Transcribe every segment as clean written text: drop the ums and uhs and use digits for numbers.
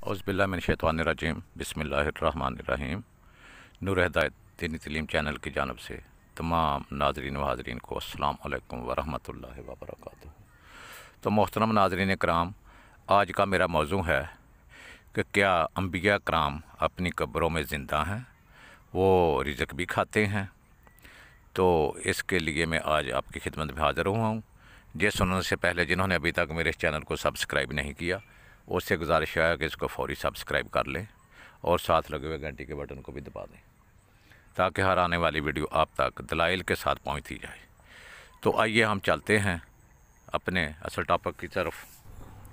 औज़ुबिल्लाहिमिनश्शैतानिर्रजीम बिस्मिल्लाहिर्रहमानिर्रहीम। नूर हिदायत दीनी तालीम चैनल की जानब से तमाम नाज़रीन व हाज़रीन को अस्सलाम वालेकुम व रहमतुल्लाहि व बरकातुहू। तो मोहतरम नाज़रीन कराम, आज का मेरा मौज़ू है कि क्या अंबिया कराम अपनी कब्रों में ज़िंदा हैं, वो रिज़्क़ भी खाते हैं। तो इसके लिए मैं आज आपकी खिदमत में हाज़िर हुआ हूँ। ये सुनने से पहले जिन्होंने अभी तक मेरे इस चैनल को सब्सक्राइब नहीं किया, उससे गुजारिश है कि इसको फौरी सब्सक्राइब कर लें और साथ लगे हुए घंटी के बटन को भी दबा दें, ताकि हर आने वाली वीडियो आप तक दलाइल के साथ पहुँचती जाए। तो आइए हम चलते हैं अपने असल टॉपिक की तरफ।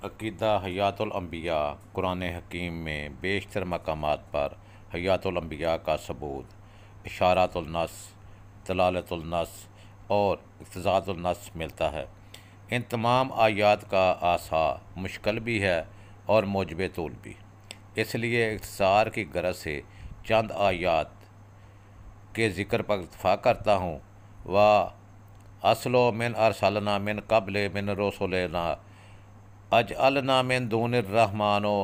अक़ीदा हयातुल अंबिया। कुरान हकीम में बेशतर मकामात पर हयातुल अंबिया का सबूत, इशारातुल नस, दलालतुल नस और इक़्तिज़ातुल नस मिलता है। इन तमाम आयात का आसा मुश्किल भी है और मौजब तूल भी, इसलिए इख्तिसार की गरज से चंद आयात के ज़िक्र पर इत्तफ़ा करता हूँ। व असलो मिन अरसलना मिन कब्ल मिन रसुलिना अजअलना मिन दूनिर रहमानो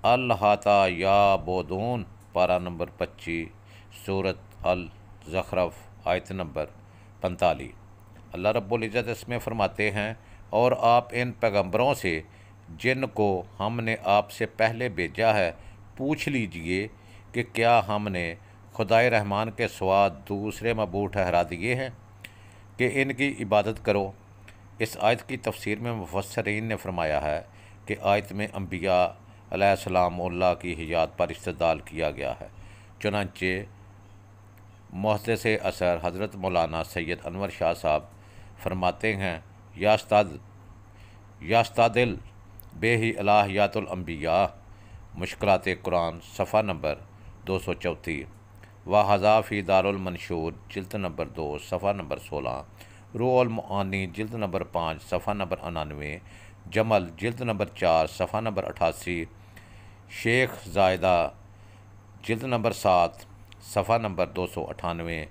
अल्लाता या बोदून। पारा नंबर 25 सूरत अल ज़ख़रफ़ आयत नंबर 45। अल्लाह रब्बुल इज़्ज़त इसमें फ़रमाते हैं, और आप इन पैगंबरों से जिनको हमने आपसे पहले भेजा है पूछ लीजिए कि क्या हमने खुदाए रहमान के सिवा दूसरे मबूद ठहरा दिए हैं कि इनकी इबादत करो। इस आयत की तफसीर में मुफस्सिरीन ने फरमाया है कि आयत में अंबिया अलैहिस्सलामुल्लाह की हयात पर इस्तदलाल किया गया है। चुनांचे मुहद्दिस असर हज़रत मौलाना सैयद अनवर शाह साहब फरमाते हैं, यास्तादिल बेही अला हयातुल अंबिया मुश्किलात कुरान सफ़ा नंबर 234 व हज़ाफ़ी दारुल मंशूर जिल्द नंबर 2 सफ़ा नंबर 16, रूहुल मुआनी जिल्द नंबर 5 सफ़ा नंबर 99, जमल जिल्द नंबर 4 सफ़ा नंबर 88, शेख ज़ायदा जिल्द नंबर 7 सफ़ा नंबर 298,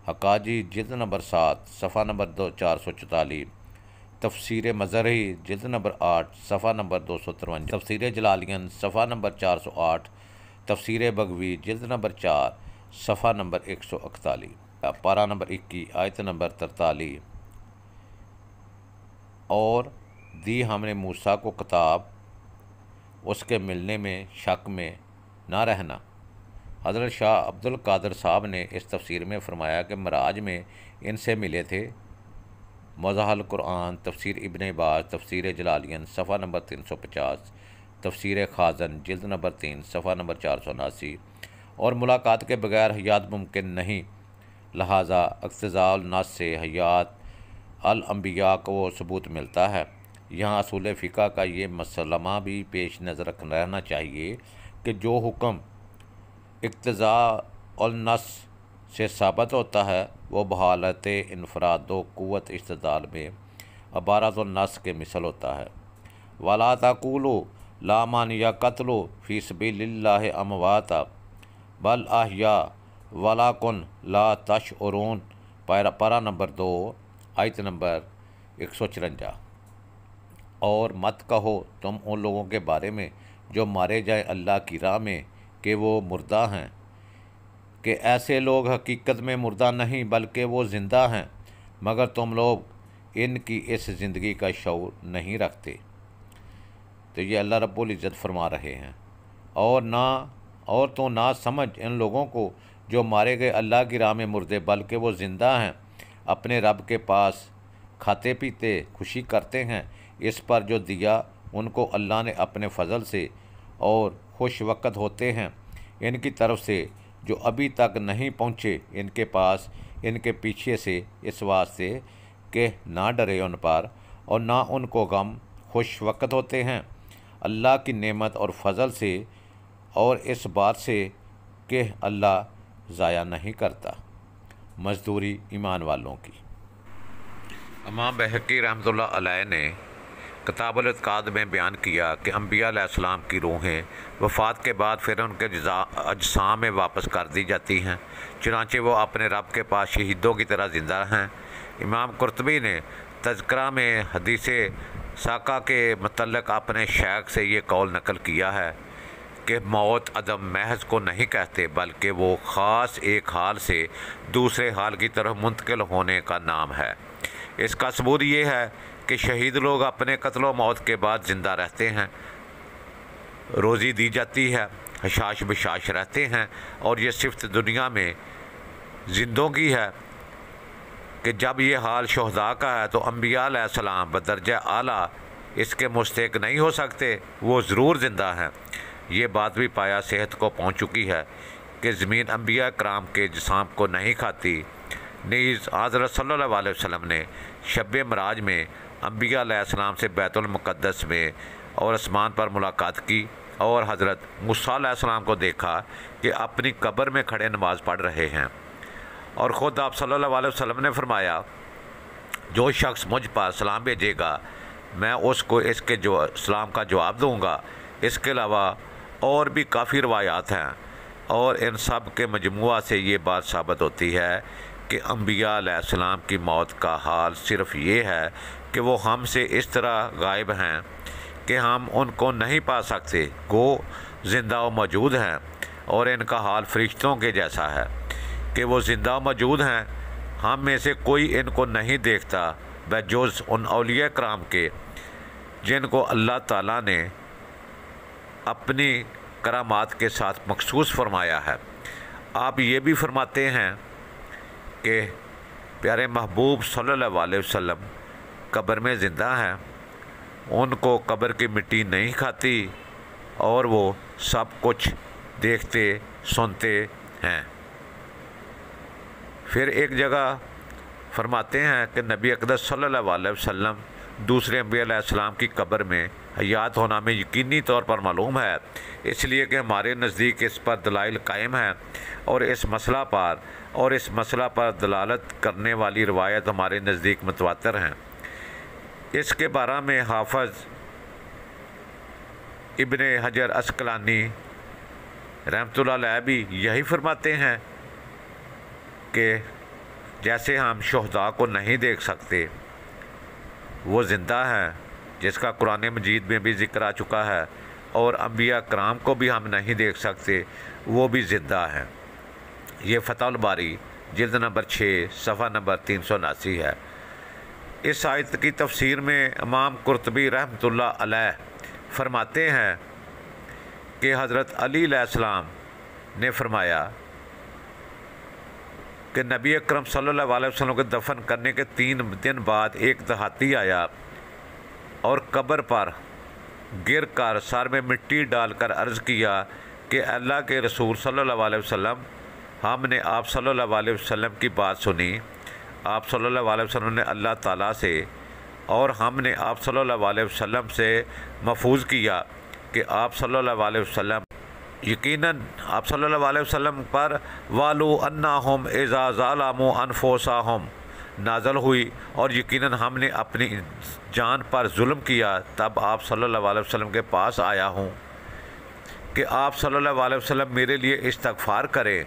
हकाजी जिल्द नंबर 7 सफ़ा नंबर 444, तफसीर मज़री जिल्द नंबर 8 सफ़ा नंबर 253, तफसीर जलालियन सफ़ा नंबर 408, तफसीर बगवी जिल्द नंबर 4 सफ़ा नंबर 141, पारा नंबर 21 आयत नंबर 43। और दी हमने मूसा को किताब, उसके मिलने में शक में ना रहना। हज़रत शाह अब्दुल कादिर साहब ने इस तफसीर में फ़रमाया कि मराज में इनसे मिले थे। मज़ाहल कुरान, तफसीर इब्न बाज़, तफसीर जलालियन सफ़ा नंबर 350, तफसीर खाज़न जिल्द नंबर 3 सफ़ा नंबर 479। और मुलाकात के बगैर हयात मुमकिन नहीं, लिहाजा इक़्तिज़ाउल नस से हयात अल अंबिया को सबूत मिलता है। यहाँ असूल फ़िक़्ह का ये मसलमा भी पेश नज़र रहना चाहिए कि जो हुक्म इक़्तिज़ाउल नस से साबित होता है वो बहालत इनफ़राद व क़ुव्वत इस्तिदलाल में अबारतुन नस के मिसल होता है। वला तक़ूलू ला मन यक़तलू फ़ी सबीलिल्लाहि अमवाता बल अहया वलाकुन ला तशउरून। पारा नंबर 2 आयत नंबर 154। और मत कहो तुम उन लोगों के बारे में जो मारे जाए अल्लाह की राह में कि वो मुर्दा हैं, कि ऐसे लोग हकीकत में मुर्दा नहीं बल्कि वो ज़िंदा हैं, मगर तुम लोग इनकी इस ज़िंदगी का शऊर नहीं रखते। तो ये अल्लाह रब्बुल इज़्ज़त फरमा रहे हैं। और तो ना समझ इन लोगों को जो मारे गए अल्लाह की राह में मुर्दे, बल्कि वो ज़िंदा हैं, अपने रब के पास खाते पीते खुशी करते हैं इस पर जो दिया उनको अल्लाह ने अपने फ़ज़ल से, और खुश वक़्त होते हैं इनकी तरफ से जो अभी तक नहीं पहुँचे इनके पास इनके पीछे से, इस वास्ते कि ना डरे उन पर और ना उनको गम। खुश वक़्त होते हैं अल्लाह की नेमत और फ़ज़ल से, और इस बात से कि अल्लाह ज़ाया नहीं करता मज़दूरी ईमान वालों की। इमाम बैहक़ी रहमतुल्लाह अलैह ने किताबुल इत्क़ाद में बयान किया कि अंबिया अलैहिस्सलाम की रूहें वफ़ात के बाद फिर उनके अजसाम में वापस कर दी जाती हैं, चुनांचे वो अपने रब के पास शहीदों की तरह ज़िंदा हैं। इमाम कुर्तुबी ने तज़किरा में हदीस साका के मुतल्लिक़ अपने शेख से ये कौल नकल किया है کہ موت عدم محض کو نہیں کہتے، بلکہ وہ خاص ایک حال سے دوسرے حال کی طرف منتقل ہونے کا نام ہے۔ اس کا ثبوت یہ ہے کہ شہید لوگ اپنے قتل و موت کے بعد زندہ رہتے ہیں، روزی دی جاتی ہے، حشاش بشاش رہتے ہیں، اور یہ صفت دنیا میں زندوں کی ہے کہ جب یہ حال شہداء کا ہے تو انبیاء علیہ السلام بدرجہ اعلیٰ اس کے مستحق نہیں ہو سکتے، وہ ضرور زندہ ہیں۔ یہ بات بھی پایا صحت کو پہنچ چکی ہے کہ زمین انبیاء کرام کے جسام کو نہیں کھاتی۔ نیز حضرت صلی اللہ علیہ وسلم نے شب معراج میں انبیاء علیہ السلام سے بیت المقدس میں اور آسمان پر ملاقات کی، اور حضرت موسیٰ علیہ السلام کو دیکھا کہ اپنی قبر میں کھڑے نماز پڑھ رہے ہیں، اور خود آپ صلی اللہ علیہ وسلم نے فرمایا جو شخص مجھ پر سلام بھیجے گا میں اس کو اس کے سلام کا جواب دوں گا۔ اس کے علاوہ اور بھی کافی روایات ہیں، اور ان سب کے مجموعہ سے یہ بات ثابت ہوتی ہے کہ انبیاء علیہ السلام کی موت کا حال صرف یہ ہے کہ وہ ہم سے اس طرح غائب ہیں کہ ہم ان کو نہیں پا سکتے، گو زندہ و موجود ہیں، اور ان کا حال فرشتوں کے جیسا ہے کہ وہ زندہ و موجود ہیں، ہم میں سے کوئی ان کو نہیں دیکھتا بجز ان اولیاء کرام کے جن کو اللہ تعالیٰ نے اپنی کرامات کے ساتھ مخصوص فرمایا ہے۔ آپ یہ بھی فرماتے ہیں کہ پیارے محبوب صلی اللہ علیہ وسلم قبر میں زندہ ہیں، ان کو قبر کی مٹی نہیں کھاتی، اور وہ سب کچھ دیکھتے سنتے ہیں۔ پھر ایک جگہ فرماتے ہیں کہ نبی اقدس صلی اللہ علیہ وسلم دوسرے انبیاء علیہ السلام کی قبر میں حیات ہونا میں یقینی طور پر معلوم ہے، اس لیے کہ ہمارے نزدیک اس پر دلائل قائم ہیں، اور اس مسئلہ پر دلالت کرنے والی روایت ہمارے نزدیک متواتر ہیں۔ اس کے بارے میں حافظ ابن حجر عسقلانی رحمۃ اللہ علیہ بھی یہی فرماتے ہیں کہ جیسے ہم شہداء کو نہیں دیکھ سکتے، وہ زندہ ہیں، جس کا قرآن مجید میں بھی ذکر آ چکا ہے، اور انبیاء کرام کو بھی ہم نہیں دیکھ سکتے، وہ بھی زندہ ہیں۔ یہ فتح الباری جلد نمبر 6 صفحہ نمبر 379 ہے۔ اس آیت کی تفسیر میں امام قرطبی رحمۃ اللہ علیہ فرماتے ہیں کہ حضرت علی علیہ السلام نے فرمایا کہ نبی اکرم صلی اللہ علیہ وسلم کے دفن کرنے کے 3 دن بعد ایک دیہاتی آیا اور قبر پر گر کر سر میں مٹی ڈال کر عرض کیا کہ اللہ کے رسول صلی اللہ علیہ وسلم، ہم نے آپ صلی اللہ علیہ وسلم کی بات سنی، آپ صلی اللہ علیہ وسلم نے اللہ تعالیٰ سے، اور ہم نے آپ صلی اللہ علیہ وسلم سے محفوظ کیا کہ آپ صلی اللہ علیہ وسلم یقیناً آپ صلی اللہ علیہ وسلم پر والو انہم اذا ظلموا انفسہم نازل ہوئی، اور یقیناً ہم نے اپنی جان پر ظلم کیا، تب آپ صلی اللہ علیہ وسلم کے پاس آیا ہوں کہ آپ صلی اللہ علیہ وسلم میرے لیے استغفار کریں،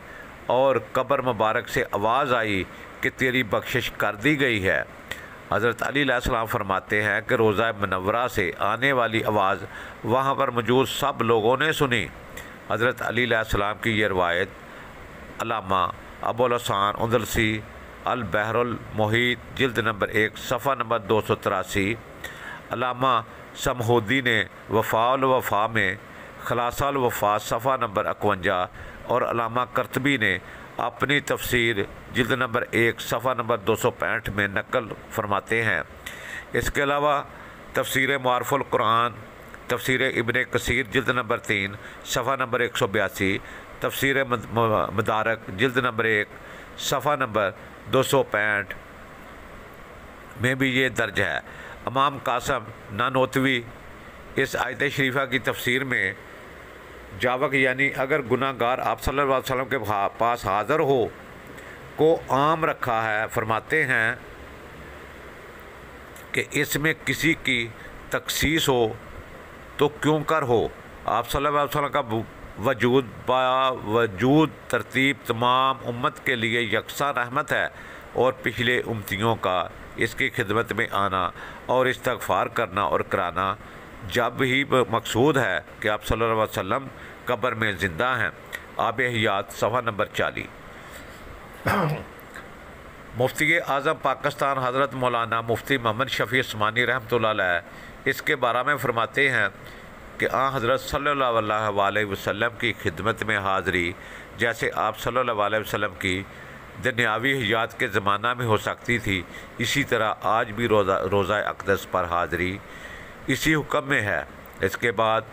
اور قبر مبارک سے آواز آئی کہ تیری بخشش کر دی گئی ہے۔ حضرت علی علیہ السلام فرماتے ہیں کہ روضہ منورہ سے آنے والی آواز وہاں پر موجود سب لوگوں نے سنی۔ حضرت علی علیہ السلام کی یہ روایت علامہ ابو الحسن اندلسی البحر المحیط جلد نمبر 1 صفحہ نمبر 283، علامہ سمہودی نے وفاء الوفا میں خلاصہ الوفا صفحہ نمبر 51، اور علامہ قرطبی نے اپنی تفسیر جلد نمبر 1 صفحہ نمبر 265 میں نقل فرماتے ہیں۔ اس کے علاوہ تفسیر معارف القرآن، تفسیر ابن کثیر جلد نمبر 3 صفحہ نمبر 182، تفسیر مدارک جلد نمبر 1 صفحہ نمبر 265 میں بھی یہ درج ہے۔ امام قاسم نانوتوی اس آیت شریفہ کی تفسیر میں جاوک یعنی اگر گناہ گار آپ صلی اللہ علیہ وسلم کے پاس حاضر ہو کو عام رکھا ہے، فرماتے ہیں کہ اس میں کسی کی تخصیص ہو تو کیوں کر ہو۔ آپ صلی اللہ علیہ وسلم کا وجود ترتیب تمام امت کے لیے یکساں رحمت ہے، اور پچھلے امتیوں کا اس کی خدمت میں آنا اور استغفار کرنا اور کرانا जब ही मकसूद है कि आप सल्लल्लाहु अलैहि वसल्लम कब्र में ज़िंदा हैं। आब हयात सफ़ा नंबर 40। मुफ्ती आज़म पाकिस्तान हज़रत मौलाना मुफ्ती मोहम्मद शफ़ी उस्मानी रहमतुल्लाह अलैह इसके बारे में फ़रमाते हैं कि हज़रत सल्लल्लाहु अलैहि वसल्लम की खिदमत में हाज़री जैसे आप सल्लल्लाहु अलैहि वसल्लम की दुनियावी हयात के ज़माना में हो सकती थी, इसी तरह आज भी रोज़ा अक़दस पर हाज़री इसी हुक्म में है। इसके बाद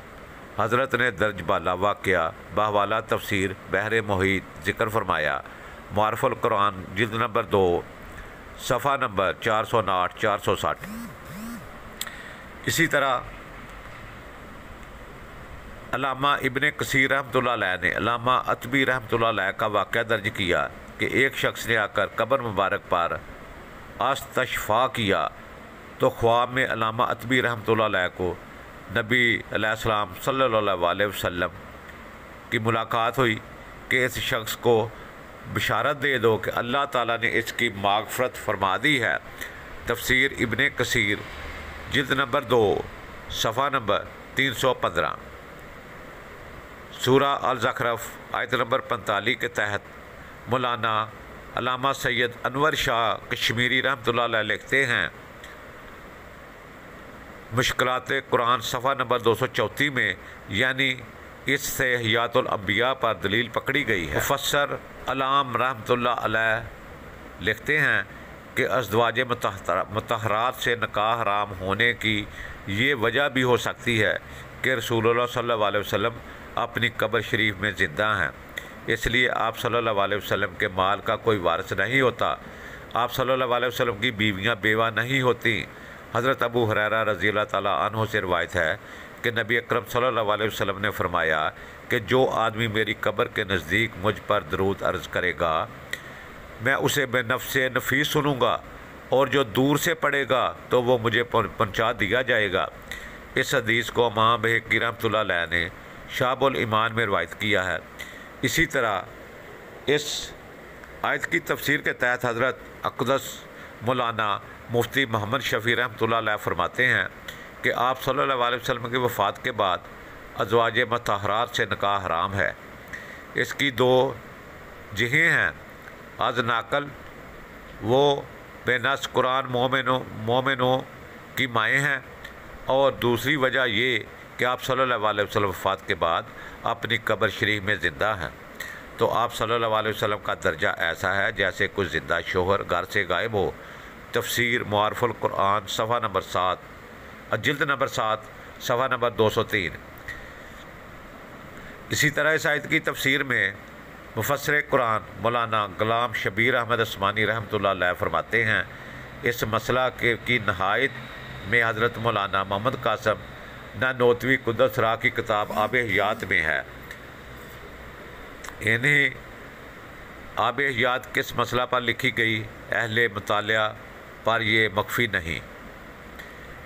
हज़रत ने दर्ज बाला वाक़या बहवाला तफसीर बहर मुहीत ज़िक्र फरमाया। मुआरफ़ुल कुरान जिल्द नंबर 2 सफ़ा नंबर 459 460। इसी तरह अल्लामा इब्ने कसीर रहमतुल्लाह अलैह ने अल्लामा अतबी रहमतुल्लाह अलैह का वाक़या दर्ज किया कि एक शख्स ने आकर कब्र मुबारक पर अस्तशफ़ा किया तो ख्वाब में अल्लामा अतबी रहमतुल्लाह अलैह को नबी अलैहिस्सलाम सल्लल्लाहु अलैहि वसल्लम की मुलाकात हुई कि इस शख्स को बिशारत दे दो कि अल्लाह ताला ने इसकी माग़फ़रत फरमा दी है। तफसीर इब्ने कसीर जिल्द नंबर 2 सफ़ा नंबर 315। सूरा अल-ज़ख़रफ़ आयत नंबर 45 के तहत मौलाना अल्लामा सैयद अनवर शाह कश्मीरी रहमतुल्लाह अलैह लिखते हैं, मुश्किलात कुरान सफ़ा नंबर 234 में यानी इससे हयातुल अंबिया पर दलील पकड़ी गई है। मुफस्सर अलाम रहमतुल्लाह अलैह लिखते हैं कि अज़वाज मुतहरात से निकाह हराम होने की ये वजह भी हो सकती है कि रसूलुल्लाह सल्लल्लाहु अलैहि वसल्लम अपनी कब्र शरीफ में ज़िंदा हैं, इसलिए आप सल्लल्लाहु अलैहि वसल्लम के माल का कोई वारिस नहीं होता। आप सल्लल्लाहु अलैहि वसल्लम की बीवियाँ बेवा नहीं होती। हज़रत अबू हुरैरा रज़ी अल्लाह ताला अन्हु से रिवायत है कि नबी अकरम सल्लल्लाहु अलैहि वसल्लम ने फरमाया कि जो आदमी मेरी कब्र के नज़दीक मुझ पर दरूद अर्ज़ करेगा मैं उसे बेनफ़्स नफ़ीस सुनूँगा, और जो दूर से पड़ेगा तो वो मुझे पहुँचा दिया जाएगा। इस हदीस को इमाम बहक़ी रहमतुल्लाह अलैह ने शाबुल ईमान में रिवायत किया है। इसी तरह इस आयत की तफसीर के तहत हज़रत अक़दस मौलाना मुफ्ती मोहम्मद शफ़ी रहमतुल्लाह अलैह फरमाते हैं कि आप सल्लल्लाहु अलैहि वसल्लम की वफ़ात के बाद अज़वाज मुतहरात से निकाह हराम है। इसकी दो जहें हैं, अज़ नाकल वो बेनस कुरान मोमिनों की माएँ हैं, और दूसरी वजह ये कि आप सल्लल्लाहु अलैहि वसल्लम वफ़ात के बाद अपनी कब्र शरीफ में ज़िंदा हैं। तो आप सल्लल्लाहु अलैहि वसल्लम का दर्जा ऐसा है जैसे कुछ ज़िंदा शोहर घर से गायब हो। तफसीर मुआरफ़ुल कुरान सफ़ा नंबर 7 जिल्द नंबर 7 सफ़ा नंबर 203। इसी तरह इस आयत की तफसीर में मुफस्सिर कुरान मौलाना गुलाम शबीर अहमद उस्मानी रहमतुल्लाह अलैह फरमाते हैं, इस मसला की नहायत में हज़रत मौलाना मोहम्मद कासिम नानोतवी कुद्दस राह की किताब आब हयात में है। इन्हें आब हयात किस मसला पर लिखी गई अहले मुतालिया पर ये मख्फी नहीं।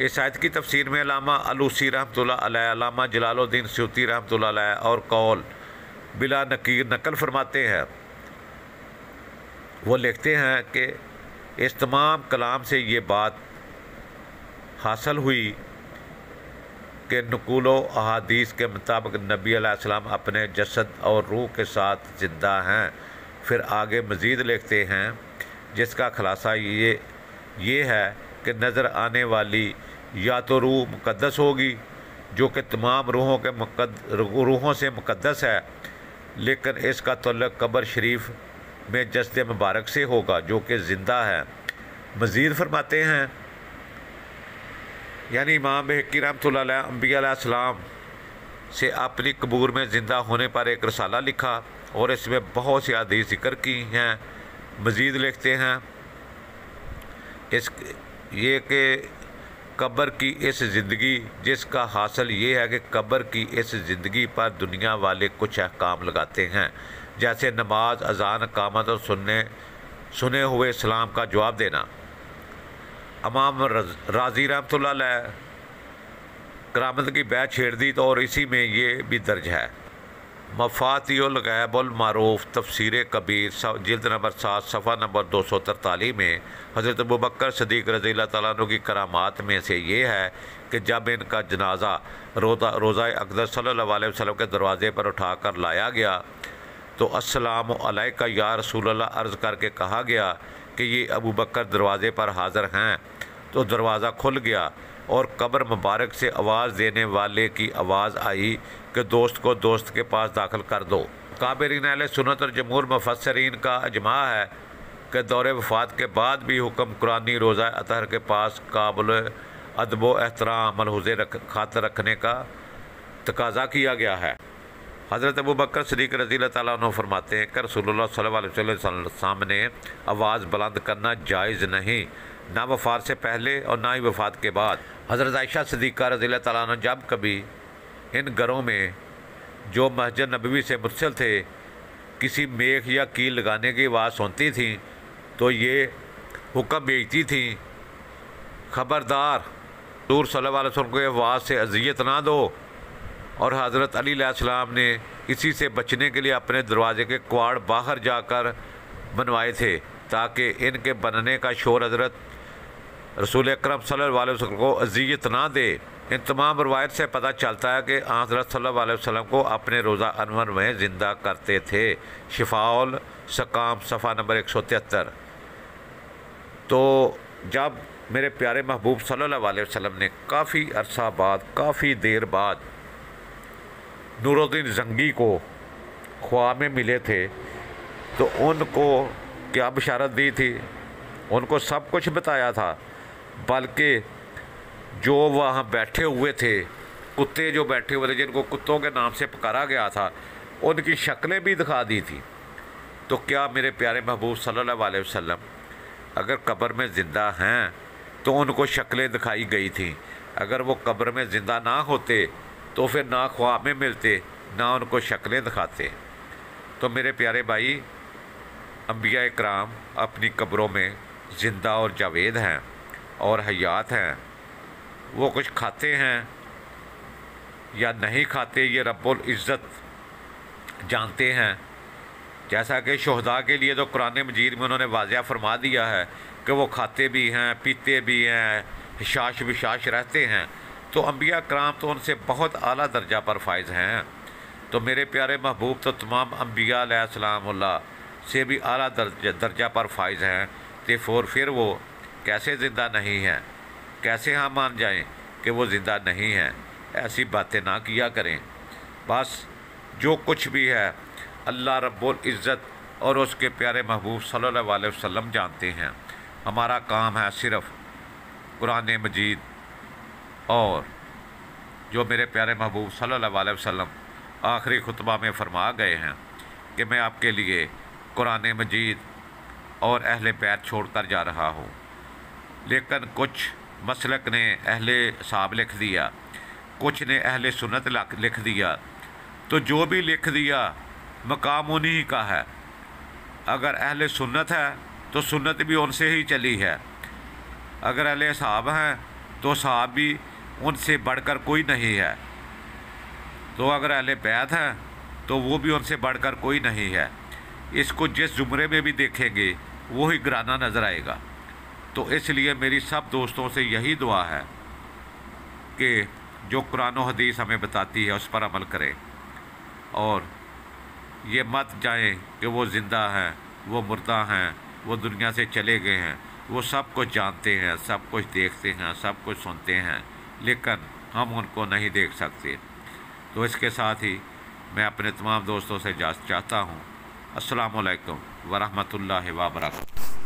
इस आयत की तफसीर में अल्लामा अलूसी रहमतुल्लाह अलैह, अल्लामा जलालुद्दीन सूती रहमतुल्लाह अलैह और कौल बिला नकीर नकल फरमाते हैं। वो लिखते हैं कि इस तमाम कलाम से ये बात हासिल हुई कि नकुलो अहादीस के मुताबिक नबी अलैहिस्सलाम अपने जसद और रूह के साथ ज़िंदा हैं। फिर आगे मज़ीद लिखते हैं, जिसका खुलासा ये है कि नज़र आने वाली या तो रूह मुक़द्दस होगी जो कि तमाम रूहों से मुक़द्दस है, लेकिन इसका तल्लुक़ कब्र शरीफ में जस्द मुबारक से होगा जो कि ज़िंदा है। मज़ीद फरमाते हैं, यानी इमाम बहक़ी रहमतुल्लाह अलैह अंबिया अलैहिस्सलाम से अपनी कब्र में ज़िंदा होने पर एक रसाला लिखा और इसमें बहुत सी हदीस ज़िक्र की हैं। मज़ीद लिखते हैं ये कि कब्र की इस ज़िंदगी जिसका हासिल ये है कि कब्र की इस ज़िंदगी पर दुनिया वाले कुछ अहकाम लगाते हैं, जैसे नमाज, अज़ान, इकामत और सुने हुए इस्लाम का जवाब देना। इमाम राज़ी रहमतुल्लाह अलैह करामत की बैत छेड़ दी तो और इसी में ये भी दर्ज है। मफ़ातिहुल गैबुल मारूफ तफसीर कबीर जिल्द नंबर 7 सफ़ा नंबर 243 में हज़रत अबू बकर सिद्दीक़ रज़ी अल्लाह तआला अन्हु की करामात में से ये है کہ جب ان کا جنازہ روضہ اقدس صلی اللہ علیہ وسلم کے دروازے پر اٹھا کر لایا گیا تو السلام علیکہ یا رسول اللہ عرض کر کے کہا گیا کہ یہ ابو بکر دروازے پر حاضر ہیں، تو دروازہ کھل گیا اور قبر مبارک سے آواز دینے والے کی آواز آئی کہ دوست کو دوست کے پاس داخل کر دو۔ کابرین اہل سنت اور جمہور مفسرین کا اجماع ہے کہ دور وفات کے بعد بھی حکم قرآنی روضہ اطہر کے پاس قابل ادب و احترام ملحوظ خط رکھنے کا تقاضا کیا گیا ہے۔ حضرت ابو بکر صدیق رضی اللہ تعالیٰ عنہ فرماتے ہیں کہ رسول اللہ صلی اللہ علیہ وسلم سامنے آواز بلند کرنا جائز نہیں، نہ وفات سے پہلے اور نہ ہی وفات کے بعد۔ حضرت عائشہ صدیقہ رضی اللہ تعالیٰ عنہ جب کبھی ان گھروں میں جو مسجد نبوی سے متصل تھے کسی میخ یا کیل لگانے کی آواز سنتی تھیں تو یہ حکم بھیجتی تھیں، خبردار حضور صلی اللہ علیہ وسلم کو آواز سے اذیت نہ دو۔ اور حضرت علی علیہ السلام نے اسی سے بچنے کے لیے اپنے دروازے کے کواڑ باہر جا کر بنوائے تھے تاکہ ان کے بننے کا شور حضرت رسول اکرم صلی اللہ علیہ وسلم کو اذیت نہ دے۔ ان تمام روایت سے پتہ چلتا ہے کہ حضرت صلی اللہ علیہ وسلم کو اپنے روضہ انور میں زندہ کرتے تھے۔ شفاء السقام صفحہ نمبر 173۔ تو جب میرے پیارے محبوب صلی اللہ علیہ وسلم نے کافی عرصہ بعد، کافی دیر بعد نور الدین زنگی کو خواب میں ملے تھے تو ان کو کیا بشارت دی تھی؟ ان کو سب کچھ بتایا تھا، بلکہ جو وہاں بیٹھے ہوئے تھے، کتے جو بیٹھے ہوئے تھے جن کو کتوں کے نام سے پکارا گیا تھا، ان کی شکلیں بھی دکھا دی تھی۔ تو کیا میرے پیارے محبوب صلی اللہ علیہ وسلم اگر قبر میں زندہ ہیں تو ان کو شکلیں دکھائی گئی تھیں، اگر وہ قبر میں زندہ نہ ہوتے تو پھر نہ خواب میں ملتے نہ ان کو شکلیں دکھاتے۔ تو میرے پیارے بھائی، انبیاء اکرام اپنی قبروں میں زندہ اور جاوید ہیں اور حیات ہیں۔ وہ کچھ کھاتے ہیں یا نہیں کھاتے یہ رب العزت جانتے ہیں، جیسا کہ شہداء کے لیے تو قرآن مجید میں انہوں نے واضح فرما دیا ہے کہ وہ کھاتے بھی ہیں، پیتے بھی ہیں، حشاش بشاش رہتے ہیں۔ تو انبیاء کرام تو ان سے بہت اعلیٰ درجہ پر فائز ہیں۔ تو میرے پیارے محبوب تو تمام انبیاء علیہ السلام اللہ سے بھی اعلیٰ درجہ پر فائز ہیں، تو پھر وہ کیسے زندہ نہیں ہیں؟ کیسے ہم مان جائیں کہ وہ زندہ نہیں ہیں؟ ایسی باتیں نہ کیا کریں۔ بس جو کچھ بھی ہے اللہ رب العزت اور اس کے پیارے محبوب صلی اللہ علیہ وسلم جانتے ہیں۔ ہمارا کام ہے صرف قرآن مجید اور جو میرے پیارے محبوب صلی اللہ علیہ وسلم آخری خطبہ میں فرما گئے ہیں کہ میں آپ کے لیے قرآن مجید اور اہل بیت چھوڑ کر جا رہا ہوں۔ لیکن کچھ مسلک نے اہل صحاب لکھ دیا، کچھ نے اہل سنت لکھ دیا، تو جو بھی لکھ دیا مقام انہی کا ہے۔ اگر اہل سنت ہے تو سنت بھی ان سے ہی چلی ہے، اگر اہل صحاب ہیں تو صحاب بھی ان سے بڑھ کر کوئی نہیں ہے، تو اگر اہل بیت ہیں تو وہ بھی ان سے بڑھ کر کوئی نہیں ہے۔ اس کو جس زمرے میں بھی دیکھیں گے وہی گرانا نظر آئے گا۔ تو اس لیے میری سب دوستوں سے یہی دعا ہے کہ جو قرآن و حدیث ہمیں بتاتی ہے اس پر عمل کریں، اور یہ مت جائیں کہ وہ زندہ ہیں، وہ مردہ ہیں، وہ دنیا سے چلے گئے ہیں۔ وہ سب کچھ جانتے ہیں، سب کچھ دیکھتے ہیں، سب کچھ سنتے ہیں، لیکن ہم ان کو نہیں دیکھ سکتے۔ تو اس کے ساتھ ہی میں اپنے تمام دوستوں سے اجازت چاہتا ہوں۔ السلام علیکم ورحمۃ اللہ وبرکاتہ۔